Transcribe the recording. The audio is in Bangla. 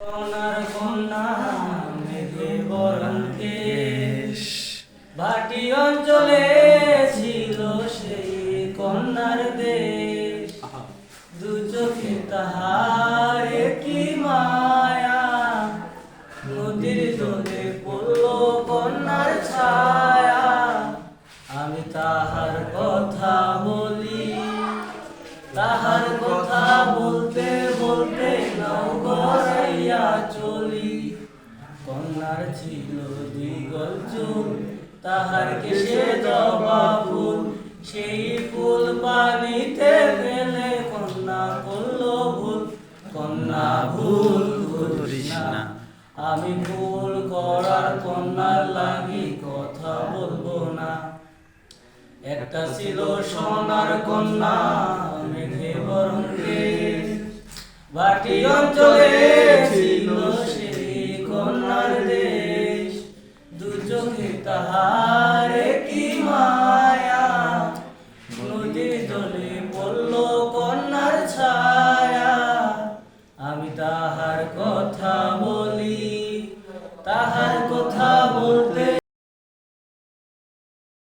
সোনার কন্যা মেঘে বরণ কেশ, ভাটি অঞ্চলে ছিল সেই কন্যার দেশ। দু চোখে তাহার কি মায়া, নদীর জলে পড়ল কন্যার ছায়া। আমি তাহার কথা বলি, তাহার কথা বলতে বলতে নাও গড়াইয়া চলি। কন্যার ছিল দ্বিগল চুল, তাহার কেশে জবা ফুল। সেই ফুল পানিতে ফেলে কন্যা করল ভুল। কন্যা ভুল করিস না, আমি ভুল করার কন্যার লাগি কথা বলবো না। একটা ছিল সোনার কন্যা মেঘে বরণ কেশ, ভাটি অঞ্চলে ছিল সেই কন্যার দেশ। দু চোখে তাহার